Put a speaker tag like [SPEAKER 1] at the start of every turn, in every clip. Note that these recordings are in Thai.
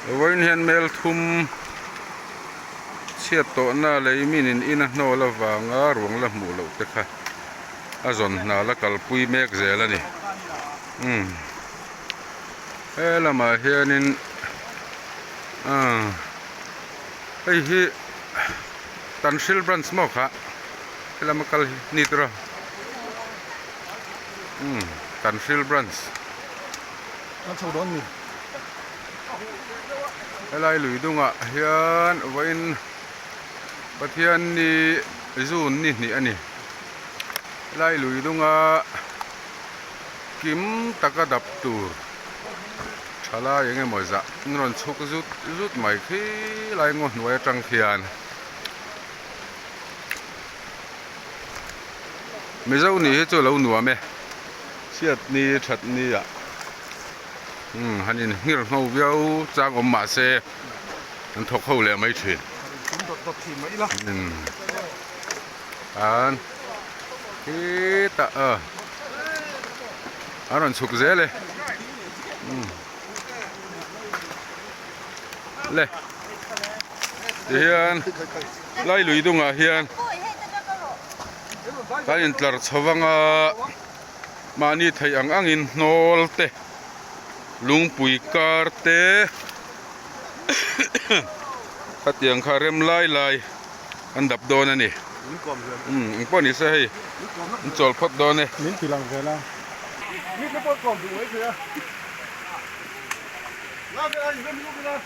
[SPEAKER 1] วันเห็นเมลทุ่มเชียดโตน่าเลยมินินอินะโนละวางอารวงละหมู่เหล่าเตค่ะอาจนน่าละกัลปุยเมกเจละนี่ละมาเฮียนินไอ้ฮีตันซิลบรันส์มอกค่ะละมากัลนิตระตันซิลบรันส์
[SPEAKER 2] นั่นชาวดอนนี่
[SPEAKER 1] อะไรหรือดุงอ่ะเฮียนวันประเทศนี้จูนนี่อันนี้อะไรหรือดุงอ่ะกิมตะกะดับตูชาลาอย่างเงี้ยมั้งจ้ะนรชุกจุดไม่ขี้ไรงอนไว้จังเขียนไม่เจ้านี่จะเล่าหนัวไหมเสียดนี่ชัดนี่อ่ะฮันนี่นี่เราเบี้ยวจากอมมาเซ่นั่นทกเข้าเลยไม่ถึงอันที่ตาอันนั้นสุกเจเลยเลยเฮียนไล่ลุยตรงอ่ะเฮียนการอินทร์ชวังมานี่ไทยอังอินโนลเตลุงปุยการเตขัดยังคาเรมไล่อันดับโดนนี่ป้อนนี่ใช่จอลพัดโดนนี่
[SPEAKER 2] มิ้นตีลังเสร็จแล้วนี่ก็ป้อนกล่อมดูไว้เถอะแล้วเป็นอะไรอยู่ไม่รู้เป็นอะไ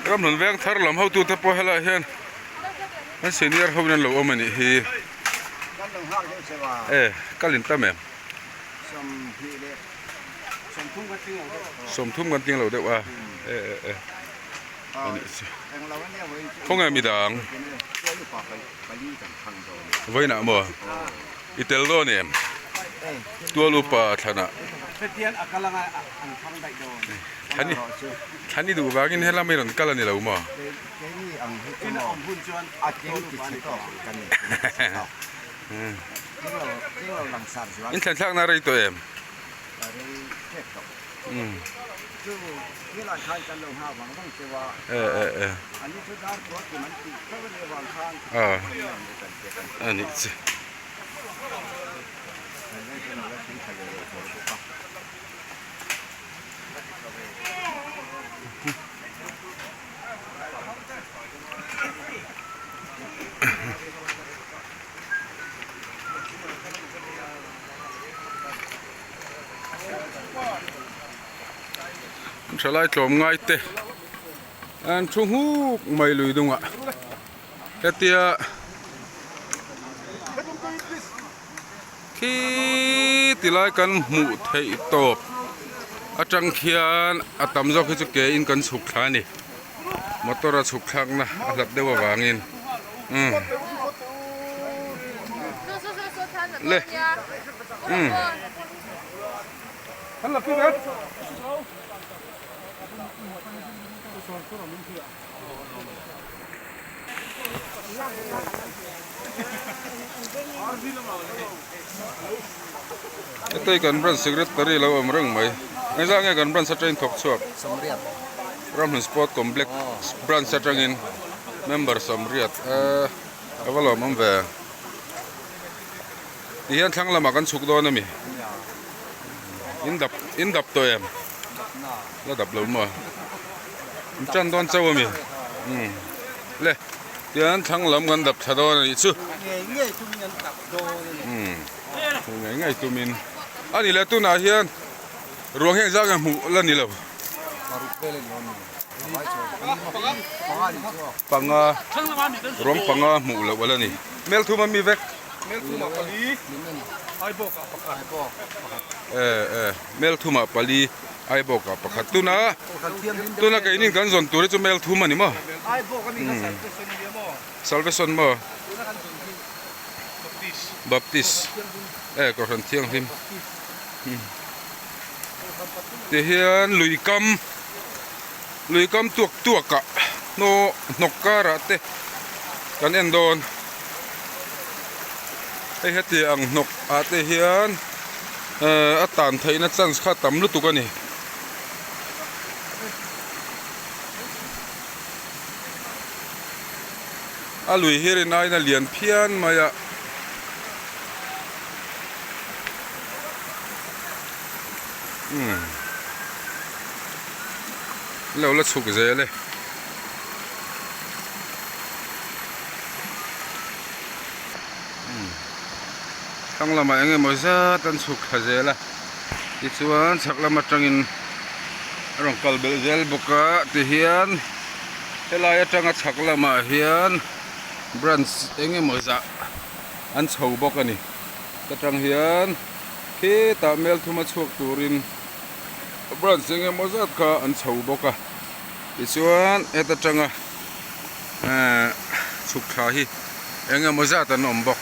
[SPEAKER 2] ร
[SPEAKER 1] รำหนุนแวงทาร์ลำเขาตัวตะปอยฮะล่ะเฮียนนั่นเสียนี่เขาเป็นหลวงมันนี่ฮีกัลินตาแม่สมทุ่มกันจริงเหรอเด็กว่าคงไงมีดังไว้หนามัวอิตาลีเนี่ยตัวลูปะท่านะท่านนี่ดูว่ากินให้เราไม่รอนกันแล้วนี่เราหมออินเทอร์ชักนารีตัวเองอันนี้สิสลายจมง่ายเตะอันชุ่มหูไม่ลุยดุงอ่ะแค่เตี้ยขี้ติลายกันหมู่ไทยตบอาจังเขียนอาตำจอกคือจะเกอินกันสุขลานี่มอตระสุขลังนะอาหลับได้ว่าวางินเลยฮัลโหลพี่เบสตัวกันบรันสิกเรตตอรี่เราอมเรื่องไหมไอ้จ้างไงกันบรันสัตว์อินทกชวกรำหนึ่งสปอร์ตคอมเพล็กซ์บรันสัตว์อินเมมเบอร์สมเรียดเอาว่าเรามั่งเวนี่ยันทั้งละมากันสุกโดนนะมิอินดับตัวเองระดับเรามาจันโดนเจ้ามีเลยยันทั้งละมันดับชะโดนอีสุง่ายตัวมินอันนี้แหละตัวน่าเฮียนรวงแห้งจากกันหมู่แล้วนี่แหละปังรวงปังหมู่แล้วแล้วนี่เมลทูมันมีเวกเมลทูมาปาลีไอบอกกับปะเมลทูมาปาลีไอบอกกับปะตัวน่ะก็อินิกันส่วนตัวนี้จะเมลทูมันนี่มั้งไอบอกกันนี่ก็ซัลเวชันมั้งบัพติสก็ขันเที่ยงทิมเดี๋ยวลุยกำตัวกะโนนกการะเตกันเอ็นโดนไอ้เหี้ยนกอาเตเฮียน a tan thei na chance kha tam lu tu ka ni a lui hi rin ai na lian phian maya lâu là chụp dễเลยthằng làm anh em mới ra tan chụp khá dễ là đi xuống chắc là mặt trăng in rong cal bel gel boka thì hiền thế là trăng chắc là mà hiền brand anh em mới ra ăn sầu boka nè cái trăng hiền khi ta mail thu mà chụp turin brand anh em mới ra cả ăn sầu boka đi xuống eta trăng chụp khá hi anh em mới ra ta nằm bok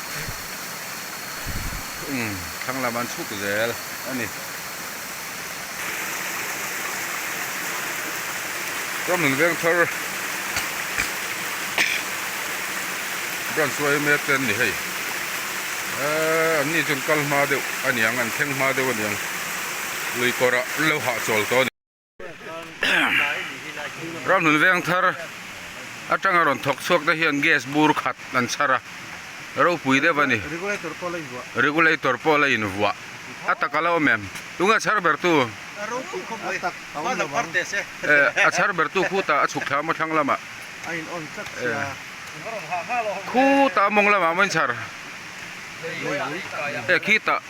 [SPEAKER 1] thằng làm ăn chụp dễ là anh nàyก็เหมือนเรื่องเธอบ้านสวยเมตเต้นนี่ให้อันนี้จนกัลมาเดียวอันนี้อันเท่งมาเดียวอันนี้ลุยกระเลี้ยวหาโจลตัวนี้เราเหมือนเรื่องเธออาจารย์อรอนทกซวกได้เห็นแก๊สบูร์ขัดนั่นชาระเราปุยได้ปะนี่ regulator พอเลยนัวอัตตะกะลาวแม่ตุงอาชาร์เบอร์ตูachar bertu khuta achuk thama thang lama khuta mong lama man char khita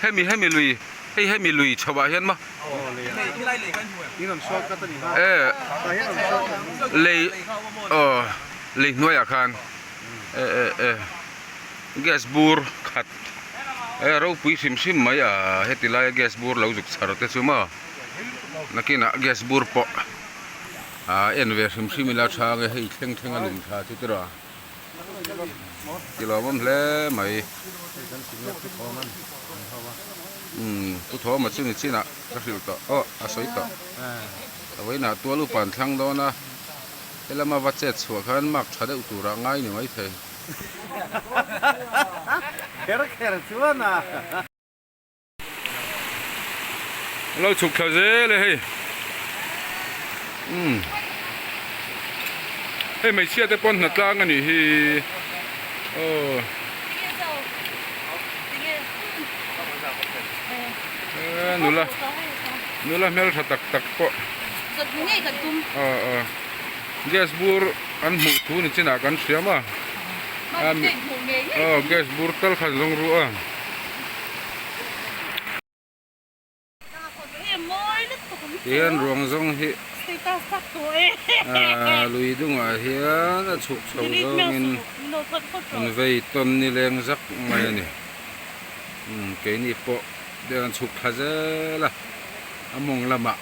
[SPEAKER 1] hemi lui choba hian ma lei noya khan gas bur khat rau pui sim mai hetilai gas bur lo juk char te chuma nakina gas bur po enve sim ila tha ge hei theng alum tha chu tira kilo mom hle mai tu tho ma chuni china ka sil to asoi to awai na tu lu pan thlang do na elama wache chua khan mak thade utura ngai ni mai the
[SPEAKER 2] kher chuan na
[SPEAKER 1] lo chuk kha je le hei hei mai chia te pon na tlang ani hi nula mel tha tak po gas bur an mu thu ni china kan siama gas bur tal khal long ru hiền ruộng rong hi lui dung hiền chụp sầu rong in vei ton ni leng zak mai ni cái ni po để chụp khá dễ là among lama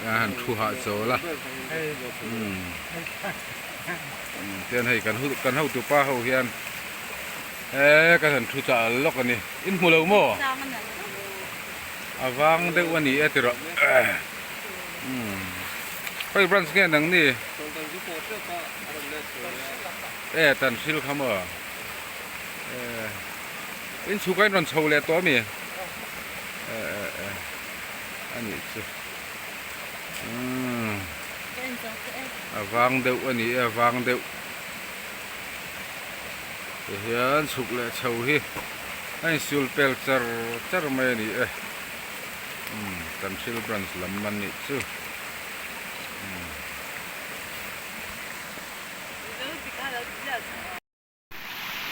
[SPEAKER 1] han thu hạ chỗ là tiền hay cần hậu tụ pa hậu hiền cái thằng thu trả lóc này in mù lâu mò vang de wani etiro pai branch nge nang ni tan sil khama in chukai non chole to mi ani chu vang de wani vang de hian chuk le chau hi ai sul pel char mai ni tan sil branch lam man ni chu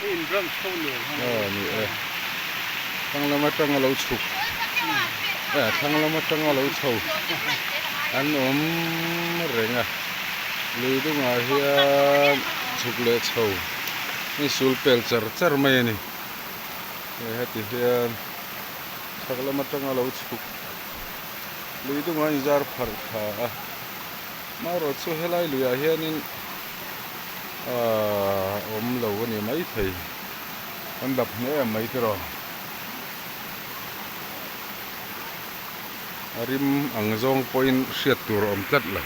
[SPEAKER 2] in branch khâu lường
[SPEAKER 1] ni thang lama tang lo chuk thang lama tang lo chau an renga lui du nga hian chuk le chau ni sul pel char mai ni heti hian thang lama tang lo chuk lui du nga izar phar kha maro chu helai luya hianin lo ni mai thei an dap ne mai tro rim ang zong point siat tur tat la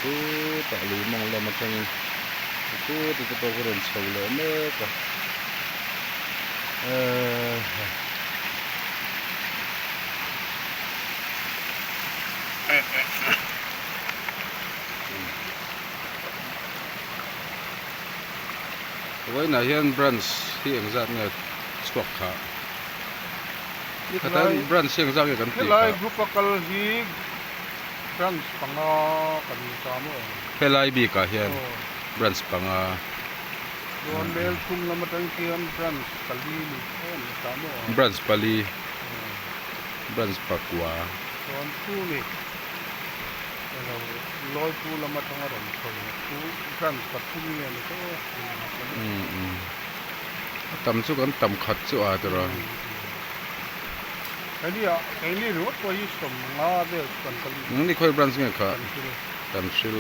[SPEAKER 1] tu ta lui mong la ma tang tu to ko ron chau le me ka với nãy hiện branch thì em dắt nghe swap khá cái tên branch hiện ra cái cần
[SPEAKER 2] cái
[SPEAKER 1] tì
[SPEAKER 2] lại
[SPEAKER 1] khá
[SPEAKER 2] group akal hi branch panga kan kamo
[SPEAKER 1] cái lại bị cả hiện branch bằng
[SPEAKER 2] Don Bel kum lama tang kiam branch kali ni kamo
[SPEAKER 1] branch pali branch pakwa
[SPEAKER 2] Don tu ni loi tu lama tang aron tu branch patumi ni ko
[SPEAKER 1] tầm số còn tầm khát chỗ à rồi
[SPEAKER 2] cái này rồi có ý sầm ngã về cần cần
[SPEAKER 1] นี่ค่อยbranch nghe khá
[SPEAKER 2] cần cái
[SPEAKER 1] tầm sil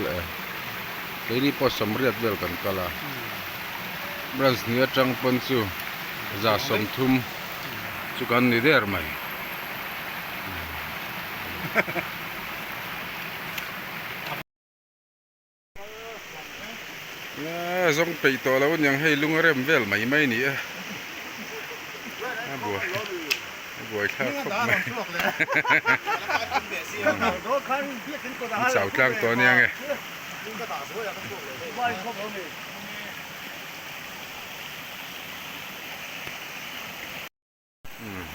[SPEAKER 1] cái đi po sầm riết vềกันกะละ branchนี้จังปนซูจะสมทุมจุกันนี่เดอร์ไหมส่งไปต่อแล้วยังให้ลุงเริ่มเวลใหม่ไหมนี่บัวบัวข้าวครบไหมสาวกลางตัวนี้ไง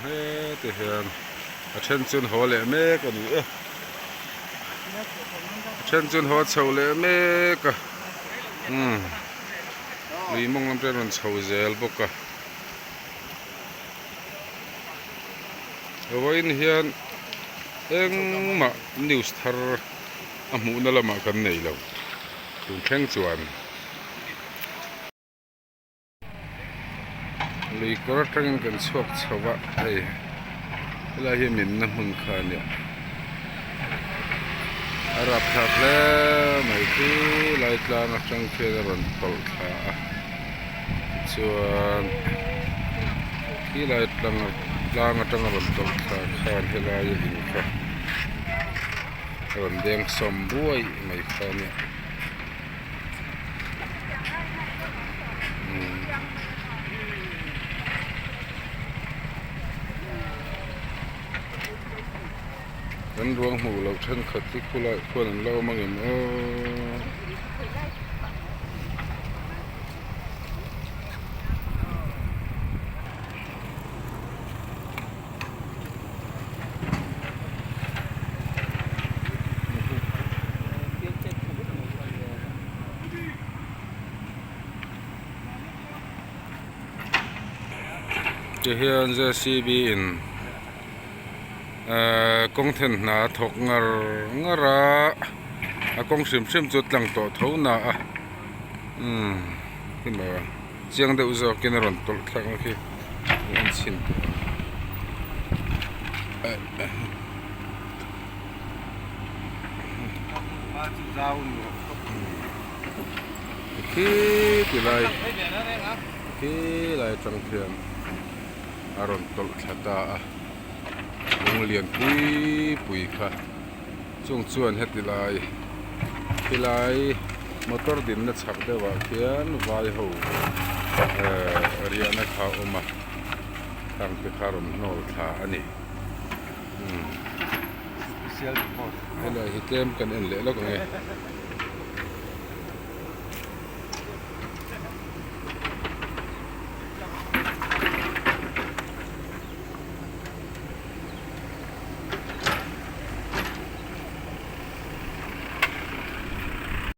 [SPEAKER 1] เฮ้ยแต่เห็นเช่นจุนหัวเละเมฆกันนี่เช่นจุนหัวเฉาเละเมฆลีมงลำเจริญเฉาเจลบุกเอาไว้เห็นเอ็งมานิวส์ทาร์อามูนั่นละมากันไหนแล้วถึงแข่งจวนลีก็รักกันชกชาวะไอ้เวลาเห็นมินน้ำมึงขาเนี่ยอารับทักแล้วไม่คือไล่กลางจังเพื่อนรันตลขาชวนที่ไล่กลางจังรันตลขาขานเฮลายหินค่ะรันแดงสมบูรณ์ไม่ขาเนี่ยกันรวงหูเราฉันขัดที่คุละคนเรามาเห็นจะเห็นจะซีบีอินกงเทนนาถกงาระกงซิมจุดหลังโตเท่านาขึ้นมาเสียงเดือดจะกินรันตุลทักโอเคอันชินที่ไรจังเพียนอารมณ์ตุลทัดโรงเรียนปุยค่ะช่วงชวนเฮ็ดที่ไรมอเตอร์ดินน่ะชักได้ว่าเขียนวายหูเรียนนักข่าวมาทางไปคารมโนลขาอันนี้ให้เลยเต็มกันเอ็นเละแล้วก็ไง